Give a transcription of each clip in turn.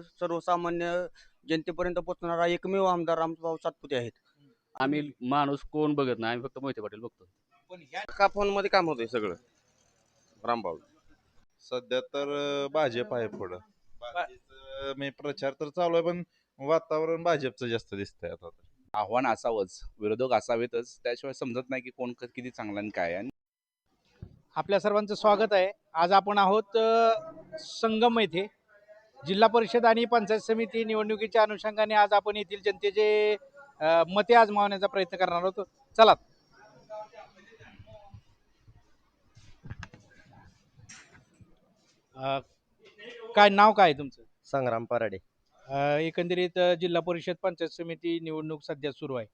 सर्वसामान्य जनतेपर्यंत पोहोचणारा एकमेव आमदार रामभाऊ सातपुते आहेत. आम्ही माणूस कोण बघत नाही, आम्ही फक्त मोहिते पाटील बघतो. पण ह्या फोनमध्ये काम होतंय सगळं रामभाऊ. सध्या तर भाजप आहे पुढं. बाकीचं मी प्रचार तर चालू आहे, पण वातावरण भाजपचं जास्त दिसतंय आता तर. आव्हान असावंच, विरोधक असावेतच, त्याशिवाय समजत नाही की कोण किती चांगला आणि काय. आणि आपल्या सर्वांचं स्वागत आहे. आज आपण आहोत संगम येथे जिल्हा परिषद आणि पंचायत समिती निवडणुकीच्या अनुषंगाने आज आपण येथील जनतेचे मते आजमावण्याचा प्रयत्न करणार आहोत. चला. काय नाव काय आहे तुमचं? संग्राम पराडे. एकंदरीत जिल्हा परिषद पंचायत समिती निवडणूक सध्या सुरू आहे.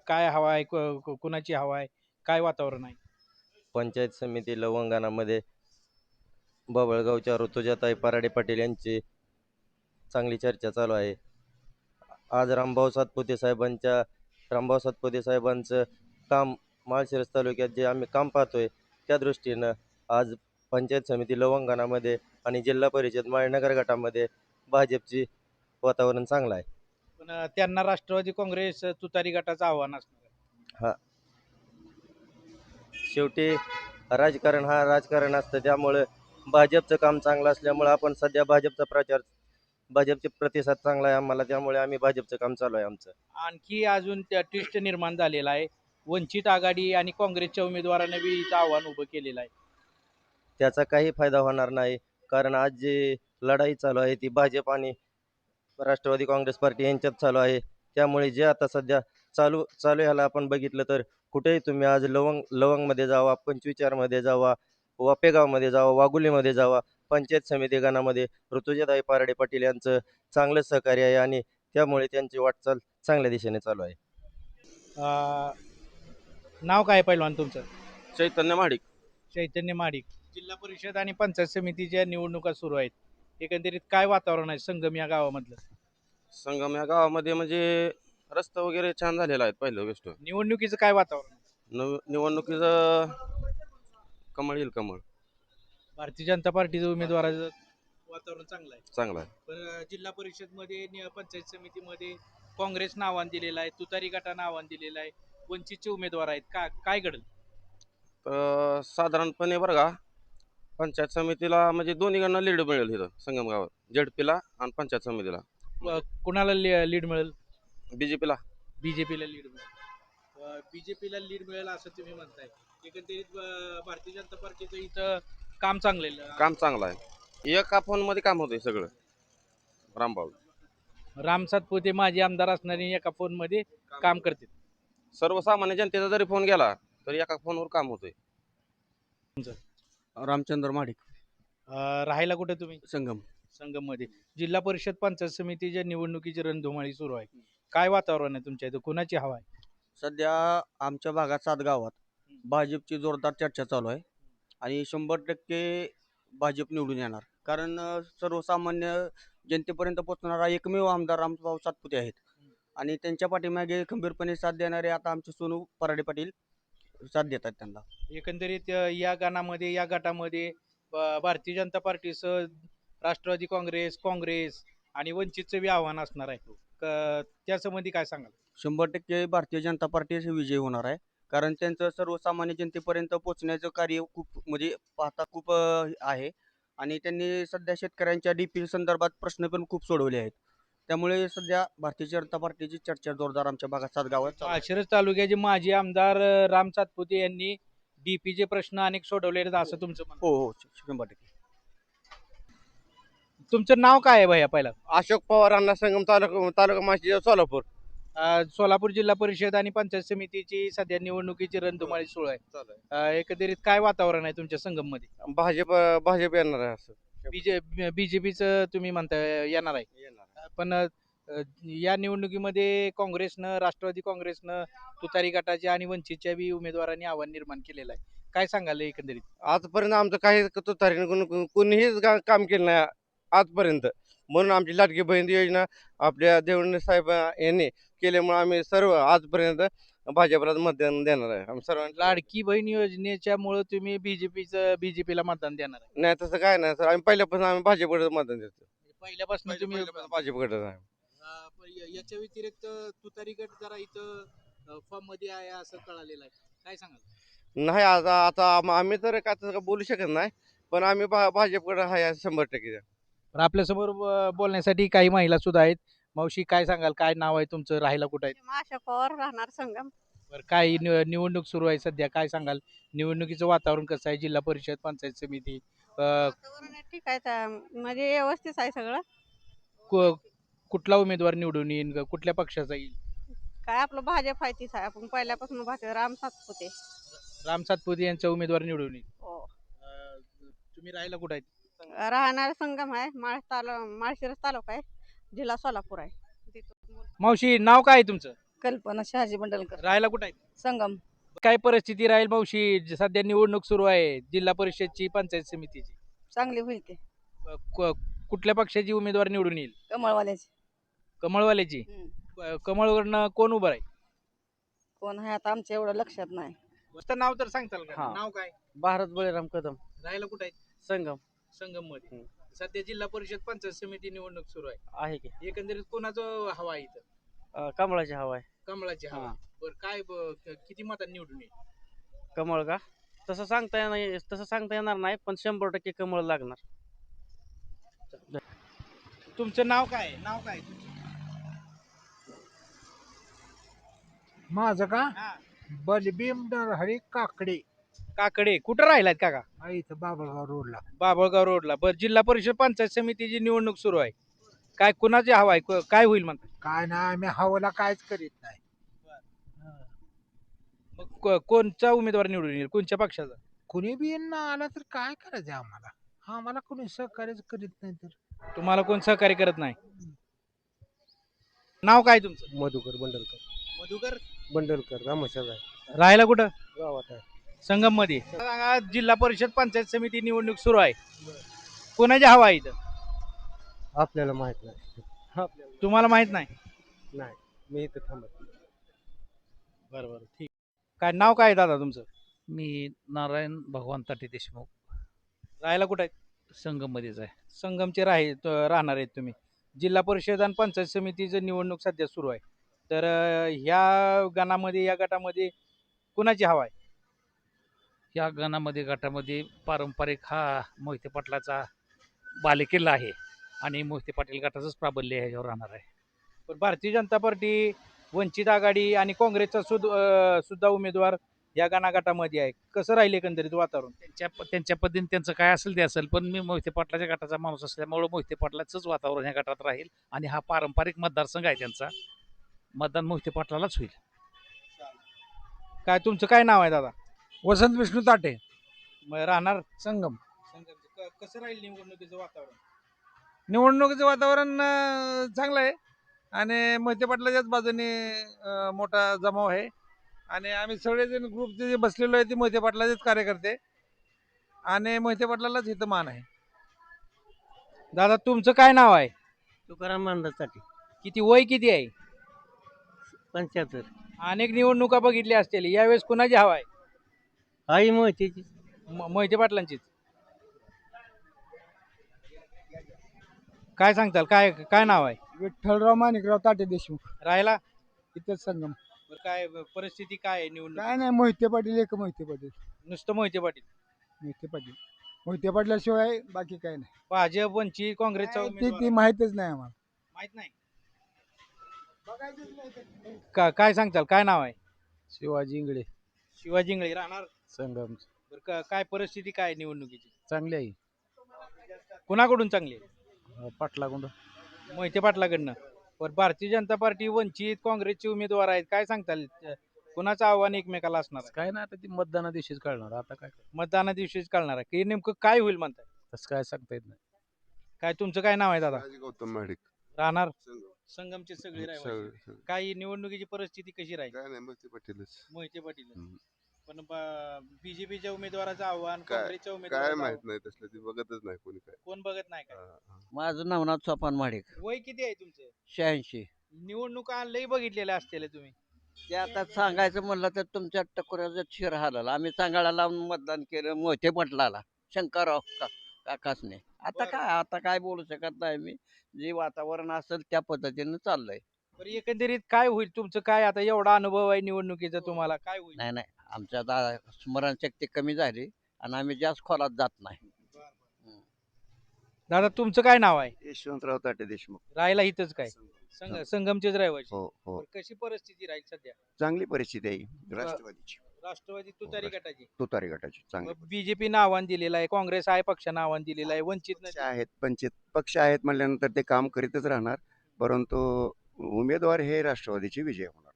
काय हवा आहे, कुणाची हवा आहे, काय वातावरण आहे? पंचायत समिती लवंगणामध्ये बबळगावच्या ऋतुजाताई पराडे पाटील यांची चांगली चर्चा चालू आहे. आज रामभाऊ सातपुते साहेबांचं काम माळशिरस तालुक्यात जे आम्ही काम पाहतोय त्या दृष्टीनं आज पंचायत समिती लवंगणामध्ये आणि जिल्हा परिषद माळनगर गटामध्ये भाजपची वातावरण चांगलं आहे. पण त्यांना राष्ट्रवादी काँग्रेस तुतारी गटाचं आव्हान असणार आहे. हा, शेवटी राजकारण हा राजकारण असतं, त्यामुळे भाजपचं काम चांगलं असल्यामुळे आपण सध्या भाजपचे प्रतिसाद चांगला आहे आम्हाला, त्यामुळे आम्ही भाजपचं काम चालू आहे आमचं. आणखी अजून त्या ट्विस्ट निर्माण झालेला आहे. वंचित आघाडी आणि काँग्रेसच्या उमेदवारांनी बी हिचं आव्हान उभं केलेलं आहे. त्याचा काही फायदा होणार नाही, कारण आज जी लढाई चालू आहे ती भाजप आणि राष्ट्रवादी काँग्रेस पार्टी यांच्यात चालू आहे. त्यामुळे जे आता सध्या चालू ह्याला आपण बघितलं तर कुठेही तुम्ही आज लवंगमध्ये जावा, पंचविचारमध्ये जावा, वापेगावमध्ये जावा, वाघुलीमध्ये जावा, पंचायत समिती गणामध्ये ऋतुजाताई पराडे पाटील यांचं चांगलं सहकार्य आहे आणि त्यामुळे त्यांची वाटचाल चांगल्या दिशेने चालू आहे. नाव काय पहिलवान तुमचं? चैतन्य महाडिक. चैतन्य महाडिक. जिल्हा परिषद आणि पंचायत समितीच्या निवडणुका सुरू आहेत. एकंदरीत काय वातावरण आहे संगम या गावामधलं? संगम या गावामध्ये म्हणजे रस्ता वगैरे छान झालेला आहे. पहिलं गोष्ट निवडणुकीचं काय वातावरण आहे? निवडणुकीचं कमळ येईल, कमळ. भारतीय जनता पार्टीचं उमेदवाराचं वातावरण चांगलं आहे. चांगला आहे. पण जिल्हा परिषद मध्ये पंचायत समितीमध्ये काँग्रेसनं आव्हान दिलेलं आहे, तुतारी गटानं आव्हान दिलेलं आहे, वंचितचे उमेदवार आहेत. काय घडेल? तर साधारणपणे बरं का, पंचायत समितीला म्हणजे दोन्हीकडनं लीड मिळेल इथं संगम गावात, जेडपीला आणि पंचायत समितीला. कुणाला लीड मिळेल? बीजेपीला. बीजेपीला लीड मिळेल. बीजेपीला लीड मिळेल असं तुम्ही म्हणताय. एकंदरीत भारतीय जनता पार्टीचं इथं काम काम चांगलं आहे. एका फोनमध्ये काम होतंय सगळं रामभाऊ. राम सातपुते माजी आमदार असणारे एका फोनमध्ये काम करते. सर्वसामान्य जनतेचा जरी फोन गेला तरी एका फोनवर काम होतंय. रामचंद्र महाडिक. राहायला कुठे तुम्ही? संगम. संगम मध्ये. जिल्हा परिषद पंचायत समितीच्या निवडणुकीची रणधुमाळी सुरू आहे. काय वातावरण आहे तुमच्या इथं? कुणाची हवा आहे? सध्या आमच्या भागात 7 गावात भाजपची जोरदार चर्चा चालू आहे आणि 100% भाजप निवडून येणार. कारण सर्वसामान्य जनतेपर्यंत पोहोचणारा एकमेव आमदार रामभाऊ सातपुते आहेत आणि त्यांच्या पाठीमागे खंबीरपणे साथ देणारे आता आमचे सोनू पराडे पाटील साथ देतात त्यांना. एकंदरीत या गटामध्ये भारतीय जनता पार्टीसह राष्ट्रवादी काँग्रेस आणि वंचितचं बी आव्हान असणार आहे. त्या संबंधी काय सांगाल? 100% भारतीय जनता पार्टीचे विजय होणार आहे. कारण त्यांचं सर्वसामान्य जनतेपर्यंत पोहोचण्याचं कार्य खूप म्हणजे पाहता खूप आहे आणि त्यांनी सध्या शेतकऱ्यांच्या डीपी संदर्भात प्रश्न पण खूप सोडवले आहेत. त्यामुळे सध्या भारतीय जनता पार्टीची चर्चा जोरदार आमच्या भागात 7 गावात चालू आहे. माळशिरस तालुक्याचे माजी आमदार राम सातपुते यांनी डीपीचे प्रश्न अनेक सोडवले आहेत असं तुमचं म्हणणं? हो 100%. तुमचं नाव काय आहे भैया पहिला? अशोक पवार अण्णा संगम तालुका माशी सोलापूर. सोलापूर जिल्हा परिषद आणि पंचायत समितीची सध्या निवडणुकीची रणधुमाळी सुरू आहे. एकंदरीत काय वातावरण आहे तुमच्या संगम मध्ये? भाजप येणार आहे असं. बीजेपीचं तुम्ही म्हणताय येणार आहे. पण या निवडणुकीमध्ये राष्ट्रवादी काँग्रेसनं तुतारी गटाच्या आणि वंचितच्या बी उमेदवारांनी आव्हान निर्माण केलेलं आहे. काय सांगाल एकंदरीत? आजपर्यंत आमचं काही तुतारीने कोणीही काम केलं नाही आजपर्यंत. म्हणून आमची लाडकी बहीण योजना आपल्या देवेंद्र साहेब यांनी केल्यामुळे आम्ही सर्व आजपर्यंत भाजपला मतदान देणार आहे. आम्ही सर्वांनी लाडकी बहीण योजनेच्या मुळे तुम्ही बीजेपीला मतदान देणार आहे? नाही, तसं काय नाही सर. आम्ही पहिल्यापासून भाजपकडे मतदान देतो. पहिल्यापासून तुम्ही भाजपकडे आहे. याच्या व्यतिरिक्त तुतारी गट जरा इथं फॉर्म मध्ये आहे असं कळालेलं आहे, काय सांगाल? नाही आता आता आम्ही तर काय तसं बोलू शकत नाही, पण आम्ही भाजपकडे आहे 100%. तर आपल्यासमोर बोलण्यासाठी काही महिला सुद्धा आहेत. मावशी काय सांगाल, काय नाव आहे तुमचं, राहायला कुठं आहे? आशा पवार राहणार संगम. बरं, काय निवडणूक सुरू आहे सध्या, काय सांगाल? निवडणुकीचं वातावरण कसं आहे? जिल्हा परिषद, पंचायत समिती, वातावरण ठीक आहे म्हणजे व्यवस्थित आहे सगळं. कुठला उमेदवार निवडून येईल, कुठल्या पक्षाचा येईल? काय आपलं भाजप आहे तीच आहे, आपण पहिल्यापासून भाजप राम सातपुते. राम सातपुते यांचा उमेदवार निवडून येईल. हो. तुम्ही राहायला कुठं आहेत? राहणार संगम आहे, माळशिरस तालुका आहे, जिल्हा सोलापूर आहे. तिथून मावशी नाव काय आहे तुमचं? कल्पना शहाजी बंडलकर, राहायला कुठं आहेत? संगम. काय परिस्थिती राहील मावशी, सध्या निवडणूक सुरू आहे जिल्हा परिषदची, पंचायत समितीची? चांगली होईल ते. कुठल्या पक्षाची उमेदवार निवडून येईल? कमळवाल्याचे. कमळवाल्याची. कमळवरनं कोण उभं आहे? कोण आहे आता आमच्या एवढं लक्षात नाही. नुसतं नाव तर सांगताल का? हा. नाव काय? भारत बळीराम कदम, राहायला कुठं आहे? संगम संगम मध्ये. सध्या जिल्हा परिषद, पंचायत समिती निवडणूक सुरू आहे. आहे की एकंदरीत कोणाचं हवा आहे इथं? कमळाची हवा आहे. कमळाची हवा. हा. बरं, काय किती मतांनी निवडून येईल? कमळ का? तसं सांगता येणार नाही, पण 100% कमळ लागणार. तुमचं नाव काय आहे? नाव काय आहे तुमचं? माझं का हा. बलभीम हरी काकडे काकडे. कुठं राहिलात काका? आहे इथं बाबळगाव रोडला. बाभळगाव रोडला. बरं, जिल्हा परिषद, पंचायत समितीची निवडणूक सुरू आहे. काय कुणाची हवा आहे, काय होईल म्हणतात? काय नाही, आम्ही हवाला काहीच करीत नाही. मग कोणचा उमेदवार निवडून येईल, कोणत्या पक्षाचा? कुणी बी ना आला तर काय करायचं आम्हाला? आम्हाला कुणी सहकार्यच करीत नाही तर. तुम्हाला कोण सहकार्य करत नाही? नाव काय तुमचं? मधुकर बंडलकर. मधुकर. बंडलकर रामशाच आहे, राहायला कुठं? गावात आहे. संगम मध्ये. जिल्हा परिषद, पंचायत समिती निवडणूक सुरू आहे. कोणाची हवा आहे इथं? आपल्याला माहित नाही. तुम्हाला माहित नाही? नाही, मी इथं थांबत. बरोबर, ठीक. काय नाव काय आहे दादा तुमचं? मी नारायण भगवान ताटे देशमुख, राहायला कुठं आहे? संगम मध्येच आहे. संगमचे राहणार आहेत तुम्ही. जिल्हा परिषद आणि पंचायत समितीचं निवडणूक सध्या सुरू आहे. तर ह्या गटामध्ये कुणाची हवा आहे? या गटामध्ये पारंपरिक हा मोहिते पाटलाचा बालेकिल्ला आहे आणि मोहिते पाटील गटाचंच प्राबल्य ह्याच्यावर राहणार आहे. पण भारतीय जनता पार्टी, वंचित आघाडी आणि काँग्रेसचा सुद्धा उमेदवार या गटामध्ये आहे. कसं राहील एकंदरीत वातावरण? त्यांच्या पद्धतीने त्यांचं काय असेल ते असेल, पण मी मोहिते पाटलाच्या गटाचा माणूस असल्यामुळं मोहिते पाटलाचंच वातावरण ह्या गटात राहील आणि हा पारंपरिक मतदारसंघ आहे त्यांचा. मतदान मोहिते पाटलालाच होईल. काय तुमचं काय नाव आहे दादा? वसंत विष्णू ताटे, मग राहणार संगम. कसं राहील निवडणुकीचं वातावरण? निवडणुकीचं वातावरण चांगलं आहे आणि मोहिते पाटलाच्याच बाजूने मोठा जमाव आहे आणि आम्ही सगळेजण ग्रुपचे जे बसलेलो आहे ते मोहिते पाटलाचेच कार्यकर्ते आणि मोहिते पाटलालाच इथं मान आहे. दादा तुमचं काय नाव आहे? तुकाराम मांडसाठी किती वय किती आहे? 75. अनेक निवडणुका बघितल्या असतील, यावेळेस कुणाची हवा आहे? आई मोहितीची. मोहिते पाटलांचीच. काय सांगताल, काय काय नाव आहे? विठ्ठलराव माणिकराव ताटे देशमुख, राहायला इथं संगम. काय परिस्थिती काय आहे निवडणूक? काय नाही, मोहिते पाटील एक मोहिते पाटील, नुसतं मोहिते पाटील. मोहिते पाटलाशिवाय बाकी काय नाही. भाजप, वंचित, काँग्रेसचा ती उमेदवार ती माहितच नाही आम्हाला. माहित नाही. काय सांगताल, काय नाव आहे? शिवाजी इंगळे, शिवाजी इंगळे, राहणार संगम. बरं, काय परिस्थिती काय आहे निवडणुकीची? चांगली आहे. कुणाकडून चांगली आहे? पाटलाकुंड. मोहिते पाटलाकडनं. पण भारतीय जनता पार्टी, वंचित, काँग्रेसचे उमेदवार आहेत, काय सांगताल कुणाचं आव्हान एकमेकाला असणार आहे? काय नाही, आता ती मतदाना दिवशीच कळणार. आता काय मतदाना दिवशीच कळणार आहे की नेमकं काय होईल म्हणताय? तसं काय सांगता येत नाही. काय तुमचं काय नाव आहे दादा? गौतम महाडिक. राहणार संगमचे सगळे रहिवासी. काही निवडणुकीची परिस्थिती कशी राहील? काय नाही, मोहिते पाटीलच. मोहिते पाटील. हम्म. पण बीजेपीच्या उमेदवाराचं आव्हान, काय- काँग्रेसच्या काय उमेदवाराचं माहित आव्हान, नाही तसलं, ती बघतच नाही कोणी काय. कोण बघत नाही काय? माझं नवनाथ सोपान माडिक, वय किती आहे तुमचं? 86. निवडणुका लई बघितलेल्या असतील तुम्ही. ते आता सांगायचं म्हणलं तर तुमच्या टकोऱ्याचं शिर हालल. आम्ही सांगायला लावून मतदान केलं मोहिते पाटलाला, शंकरराव काकाच नाही. बरं. आता काय बोलू शकत नाही मी. जे वातावरण असेल त्या पद्धतीनं चाललंय. बरं एकंदरीत काय होईल तुमचं काय आता एवढा अनुभव आहे निवडणुकीचा तुम्हाला काय होईल नाही नाही आमच्या आता स्मरणशक्ती कमी झाली आणि आम्ही जास्त खोलात जात नाही. दादा तुमचं काय नाव आहे यशवंतराव ताटे देशमुख. राहायला इथंच काय संगमचेच रहिवासी हो हो, बरं, कशी परिस्थिती राहील सध्या चांगली परिस्थिती आहे राष्ट्रवादीची, राष्ट्रवादी तुतारी गटाची तुतारी गटाची चांगली. बीजेपी आव्हान दिलेलं आहे काँग्रेस आहे पक्षानं आव्हान दिलेलं आहे वंचित पक्ष आहेत पक्ष आहेत म्हणल्यानंतर ते काम करीतच राहणार, परंतु उमेदवार हे राष्ट्रवादीचे विजय होणार.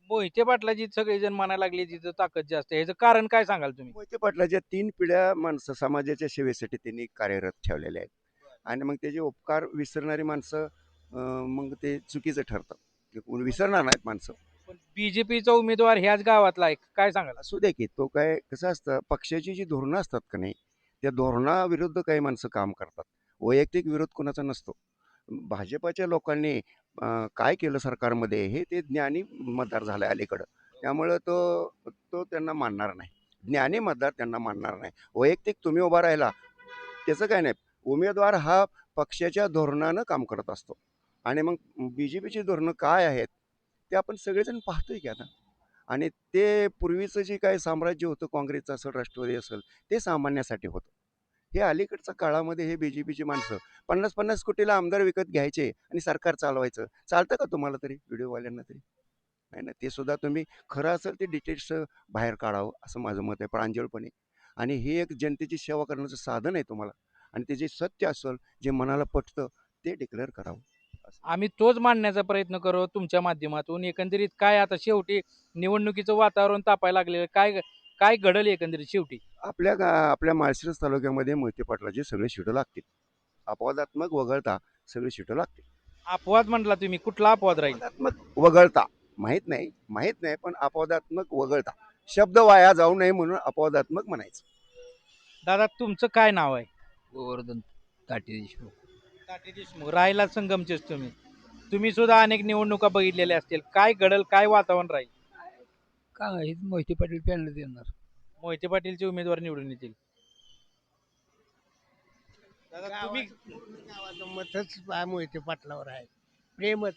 मोहिते पाटलाची सगळेजण म्हणायला लागले तिथं ताकद जास्त आहे ह्याचं कारण काय सांगाल तुम्ही मोहिते पाटलाच्या 3 पिढ्या माणसं समाजाच्या सेवेसाठी त्यांनी कार्यरत ठेवलेले आहेत आणि मग त्याचे उपकार विसरणारी माणसं मग ते चुकीचं ठरतं. विसरणार नाहीत माणसं. पण बीजेपीचा उमेदवार ह्याच गावातला आहे काय सांगाल असू दे की तो काय कसं असतं, पक्षाची जी धोरणं असतात का नाही त्या धोरणाविरुद्ध काही माणसं काम करतात. वैयक्तिक विरोध कोणाचा नसतो. भाजपाच्या लोकांनी काय केलं सरकारमध्ये हे ते ज्ञानी मतदार झाला अलीकडं, त्यामुळं तो तो त्यांना मानणार नाही. ज्ञानी मतदार त्यांना मानणार नाही. वैयक्तिक तुम्ही उभा राहिला त्याचं काय नाही. उमेदवार हा पक्षाच्या धोरणानं काम करत असतो आणि मग BJPची धोरणं काय आहेत ते आपण सगळेजण पाहतोय की आता. आणि ते पूर्वीचं जे काही साम्राज्य होतं काँग्रेसचं असेल राष्ट्रवादी असेल ते सामान्यासाठी होतं. हे अलीकडच्या काळामध्ये हे BJPची माणसं 50-50 कोटीला आमदार विकत घ्यायचे आणि सरकार चालवायचं. चालतं का तुम्हाला तरी व्हिडिओवाल्यांना तरी? नाही ना, ते सुद्धा तुम्ही खरं असेल ते डिटेल्स बाहेर काढावं असं माझं मत आहे प्रांजळपणे. आणि हे एक जनतेची सेवा करण्याचं साधन आहे तुम्हाला आणि ते जे सत्य असेल जे मनाला पटतं ते डिक्लेअर करावं. आम्ही तोच मांडण्याचा प्रयत्न करू तुमच्या माध्यमातून एकंदरीत काय आता शेवटी निवडणुकीचं वातावरण तापायला लागलेलं काय काय घडल एकंदरीत शेवटी आपल्या माळशिरस तालुक्यामध्ये मोहिते पाटलाचे सगळे शिटं लागतील. अपवादात्मक वगळता सगळे शिटं लागतील. अपवाद म्हटला तुम्ही कुठला अपवाद राहील अपवादात्मक वगळता माहीत नाही पण अपवादात्मक वगळता शब्द वाया जाऊ नये म्हणून अपवादात्मक म्हणायचं. दादा तुमचं काय नाव आहे गोवर्धन ताटे देशमुख. ताटे देशमुख राहायला संगमचेच तुम्ही सुद्धा अनेक निवडणुका बघितलेल्या असतील काय घडल काय वातावरण राहील काय मोहिते पाटील पॅनल देणार. मोहिते पाटीलचे उमेदवार निवडून येतील दादा तुम्ही गावाचं मतच मोहिते पाटलावर आहे प्रेमच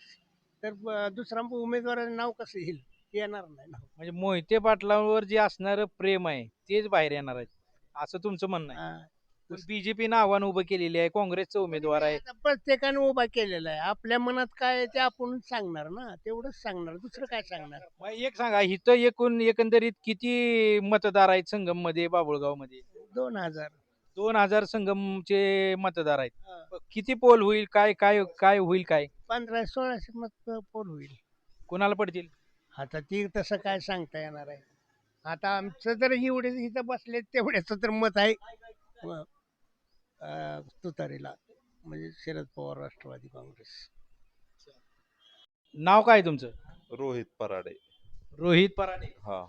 तर दुसरा उमेदवाराचं नाव कसं येईल येणार नाही नाव. म्हणजे मोहिते पाटलावर जे असणारं प्रेम आहे तेच बाहेर येणार आहे असं तुमचं म्हणणं आहे पण बीजेपीनं आव्हान उभं केलेले आहे काँग्रेसचा उमेदवार आहे आता प्रत्येकानं उभा केलेला आहे आपल्या मनात काय आहे ते आपणच सांगणार ना तेवढंच सांगणार दुसरं काय सांगणार. मग एक सांगा इथं एकंदरीत किती मतदार आहेत संगम मध्ये बाबुळगाव मध्ये 2000 2000 संगमचे मतदार आहेत किती पोल होईल काय काय काय होईल काय 1500-1600 मत पोल होईल. कोणाला पडतील आता ती तसं काय सांगता येणार आहे. आता आमचं जर एवढे इथं बसले तेवढ्याच तर मत आहे तुतारीला म्हणजे शरद पवार राष्ट्रवादी काँग्रेस. नाव काय तुमचं रोहित पराडे. रोहित पराडे हा,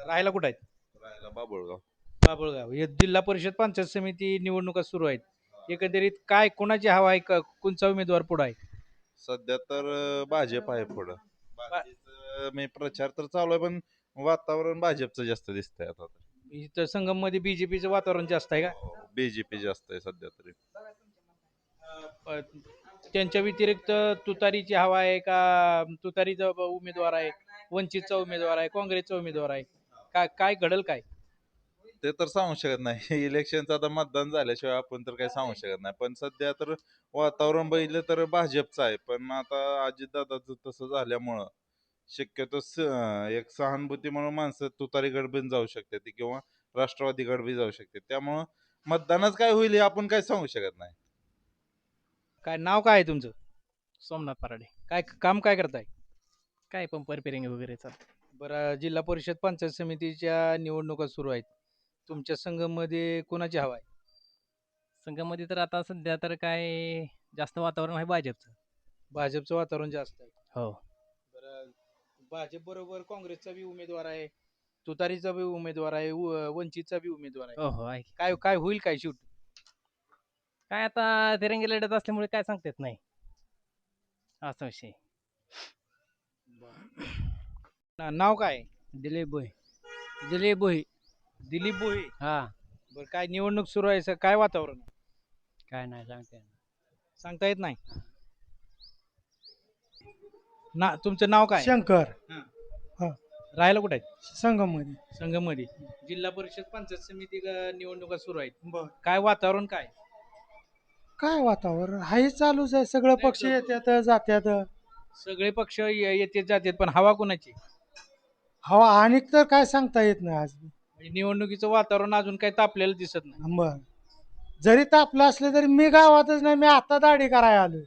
राहायला कुठं आहेत राहायला बाबुळगाव. बाबुळगाव हे जिल्हा परिषद पंचायत समिती निवडणुका सुरू आहेत एकंदरीत काय कोणाची हवा आहे कोणचा उमेदवार पुढे आहे सध्या तर भाजप आहे पुढं. बाकीचं मी प्रचार तर चालू आहे पण वातावरण भाजपचं जास्त दिसतंय आता. इथं संगम मध्ये बीजेपीचं वातावरण जास्त आहे का BJP जास्त आहे सध्या तरी. त्यांच्या व्यतिरिक्त तुतारीची हवा आहे का तुतारीचा उमेदवार आहे वंचितचा उमेदवार आहे काँग्रेसचा उमेदवार आहे काय काय घडल काय ते तर सांगू शकत नाही. इलेक्शनचं आता मतदान झाल्याशिवाय आपण तर काही सांगू शकत नाही. पण सध्या तर वातावरण बघितलं तर भाजपचं आहे. पण आता अजितदादाचं तसं झाल्यामुळं शक्यतो एक सहानुभूती म्हणून माणसं तुतारी गडबीन जाऊ शकते ती किंवा राष्ट्रवादी गडबी जाऊ शकते. त्यामुळं मतदानच काय होईल हे आपण काही सांगू शकत नाही. काय नाव काय आहे तुमचं सोमनाथ पराडे. काय काम काय करताय काय पंप रिपेरिंग वगैरे चालतं. बरं जिल्हा परिषद पंचायत समितीच्या निवडणुका सुरू आहेत तुमच्या संगम मध्ये कोणाची हवा आहे संघामध्ये तर आता सध्या तर काय जास्त वातावरण आहे भाजपचं. भाजपचं वातावरण जास्त आहे हो. बरं भाजप बरोबर काँग्रेसचा बी उमेदवार आहे तुतारीचा बी उमेदवार आहे वंचितचा बी उमेदवार आहे हो हो आहे. काय काय होईल काय शेवटी काय आता तिरंगी लढत असल्यामुळे काय सांगता येत नाही असा विषय. नाव काय दिलीप भोई. दिलीप भोई. दिलीप भोई हा. बरं काय निवडणूक सुरू आहे काय वातावरण आहे? काय नाही सांगते सांगता येत नाही. ना तुमचं नाव काय? शंकर राहायला कुठे आहे? संगम मध्ये. संगममध्ये. जिल्हा परिषद पंचायत समिती निवडणुका सुरू आहेत. बर काय वातावरण काय? काय वातावरण हाही चालूच आहे, सगळं पक्ष येतात जात्यात. सगळे पक्ष येते जातात पण हवा कोणाची? हवा आणि तर काय सांगता येत नाही आज. म्हणजे निवडणुकीचं वातावरण अजून काही तापलेलं दिसत नाही. बर जरी तापलं असलं तरी मी गावातच नाही, मी आता दाढी करायला आलोय.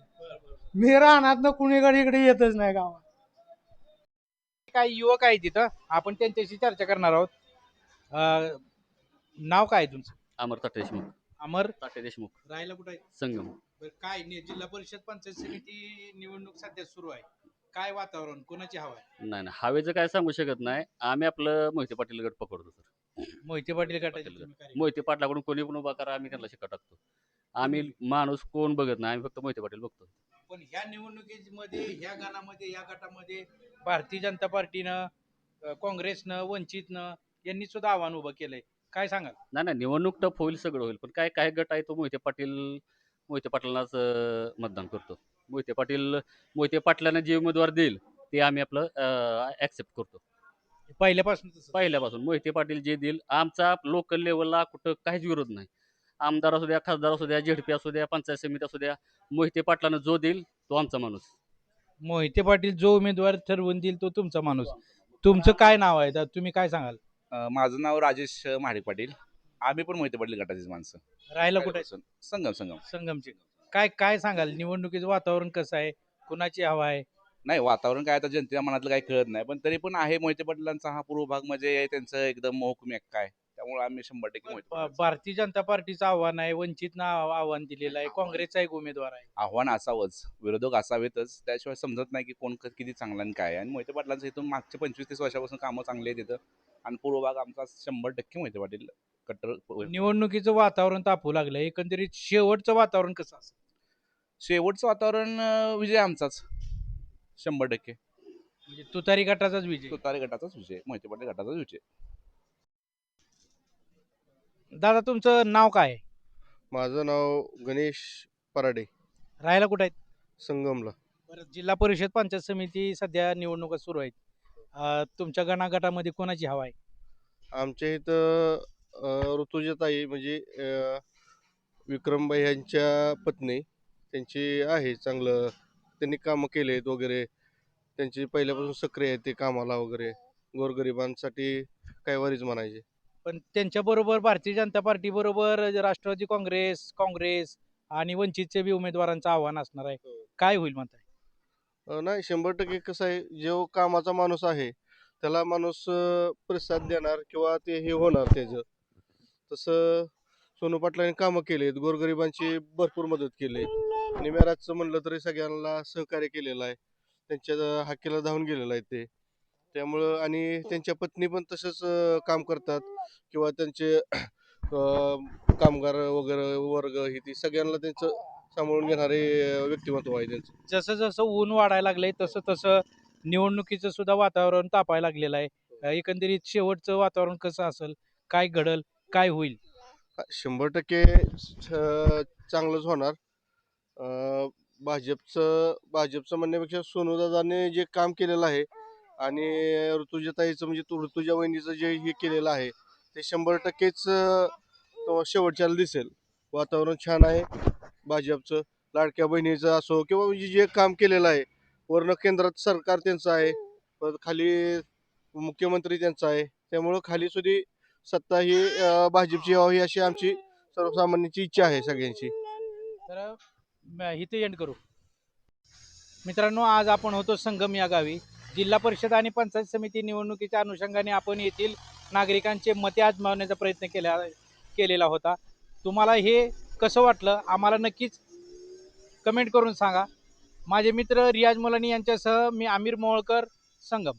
मी रानात कुणीकडे इकडे येतच नाही गावात. काही युवक आहे तिथं, आपण त्यांच्याशी चर्चा करणार आहोत. नाव काय तुमचं? अमर ताटे देशमुख. अमर ताटे देशमुख. राहायला कुठे आहे? संगम. बरं, काय जिल्हा परिषद पंचायत समिती निवडणूक सध्या सुरू आहे. काय वातावरण कोणाची हवा आहे? नाही नाही हवेचं काय सांगू शकत नाही. आम्ही आपलं मोहिते पाटील गट पकडतो सर. मोहिते पाटील गटाचे पाटील तुम्ही कार्यकर्ते. मोहिते पाटलाकडून कोणी पण उभा करा आम्ही त्यांना शिक्का टाकतो. आम्ही माणूस कोण बघत नाही, आम्ही फक्त मोहिते पाटील बघतो. पण ह्या निवडणुकीमध्ये ह्या गाणामध्ये या गटामध्ये भारतीय जनता पार्टीनं काँग्रेसनं वंचितनं यांनी सुद्धा आव्हान उभं केलंय. काय सांगाल? नाही नाही निवडणूक टफ होईल, सगळं होईल. पण काय काय गट आहे तो मोहिते पाटलांनाच मतदान करतो. मोहिते पाटलांना जे उमेदवार देईल ते आम्ही आपलं ऍक्सेप्ट करतो. पहिल्यापासून मोहिते पाटील जे देईल, आमचा लोकल लेवलला कुठं काहीच विरोध नाही. आमदार असू द्या, खासदार असू द्या, झेडपी असू द्या, पंचायत समिती असू द्या, मोहिते पाटलानं जो देईल तो आमचा माणूस. मोहिते पाटील जो उमेदवार ठरवून देईल तो तुमचा माणूस. तुमचं काय नाव आहे तर तुम्ही काय सांगाल? माझं नाव राजेश महाडिक पाटील. आम्ही पण मोहिते पाटील गटाचीच माणसं. राहायला कुठे आहे? संगम. संगमचे. काय काय सांगाल निवडणुकीचं वातावरण कसं आहे? कुणाची हवा आहे? नाही वातावरण काय आता जनतेच्या मनातलं काही कळत नाही, पण तरी पण आहे मोहिते पाटलांचा हा पूर्व भाग म्हणजे त्यांचं एकदम मोहकूम एक काय, त्यामुळे आम्ही 100% मोहिते पाटील. भारतीय जनता पार्टीचं आव्हान आहे, वंचितनं आव्हान दिलेलं आहे, काँग्रेसचा एक उमेदवार आहे. आव्हान असावंच, विरोधक असावेतच, त्याशिवाय समजत नाही की कोण किती चांगला आणि काय. आणि मोहिते पाटलांचं इथून मागचे 25-30 वर्षापासून कामं चांगली आहेत तिथं. आणि पूर्व भाग आमचा 100% मोहिते पाटील कट्टर. निवडणुकीचं वातावरण तापू लागलं, एकंदरीत शेवटचं वातावरण कसं असेल? शेवटचं वातावरण विजय आमचाच 100%. म्हणजे तुतारी गटाचाच विजय. तुतारी गटाचाच विजय, मोहिते पाटील गटाचाच विजय. दादा तुमचं नाव काय आहे? माझं नाव गणेश पराडे. राहायला कुठे आहेत? संगमला. बरं, जिल्हा परिषद पंचायत समिती सध्या निवडणुका सुरू आहेत. तुमच्या गटामध्ये कोणाची हवा आहे? आमच्या इथं ऋतुजाताई म्हणजे विक्रमबाई यांच्या पत्नी, त्यांची आहे चांगलं, त्यांनी कामं केले आहेत वगैरे. त्यांची पहिल्यापासून सक्रिय आहे ते कामाला वगैरे, गोरगरिबांसाठी काय वरीच म्हणायचे. पण त्यांच्याबरोबर भारतीय जनता पार्टी बरोबर राष्ट्रवादी काँग्रेस आणि वंचितचे बी उमेदवारांचं आव्हान असणार आहे. काय होईल म्हणताय? नाही 100% कसं आहे, जो कामाचा माणूस आहे त्याला माणूस प्रतिसाद देणार किंवा ते हे होणार त्याचं. तसं सोनू पाटलांनी कामं केली आहेत, गोरगरिबांची भरपूर मदत केली आहे. निम्याराजचं म्हणलं तरी सगळ्यांना सहकार्य केलेलं आहे, त्यांच्या हाकेला धावून गेलेलं आहे ते. त्यामुळं आणि त्यांच्या पत्नी पण तसंच काम करतात किंवा त्यांचे कामगार वगैरे वर्ग ही ती सगळ्यांना त्यांचं सांभाळून घेणारे व्यक्तिमत्व आहे त्यांचं. जसं जसं ऊन वाढायला लागलंय तसं तसं निवडणुकीचं सुद्धा वातावरण तापायला लागलेलं आहे. एकंदरीत शेवटचं वातावरण कसं असेल? काय घडल? काय होईल? 100% चांगलंच होणार. भाजपचं म्हणण्यापेक्षा सोनूदादांनी जे काम केलेलं आहे आणि ऋतुजाताईचं म्हणजे ऋतुजा वहिनीचं जे हे केलेलं आहे ते 100%च शेवटच्याला दिसेल. वातावरण छान आहे भाजपचं. लाडक्या बहिणीचं असो किंवा म्हणजे जे काम केलेलं आहे, वर्ण केंद्रात सरकार त्यांचं आहे, परत खाली मुख्यमंत्री त्यांचा आहे, त्यामुळं खाली सुद्धा सत्ता ही भाजपची यावी अशी आमची सर्वसामान्यांची इच्छा आहे सगळ्यांची. तर इथे एंड करू. मित्रांनो, आज आपण होतो संगम या गावी. जिल्हा परिषद आणि पंचायत समिती निवडणुकीच्या अनुषंगाने आपण येथील नागरिकांचे मते आजमावण्याचा प्रयत्न केलेला होता. तुम्हाला हे कसं वाटलं आम्हाला नक्कीच कमेंट करून सांगा. माझे मित्र रियाज मुलानी यांच्यासह मी आमिर मोहोळकर, संगम.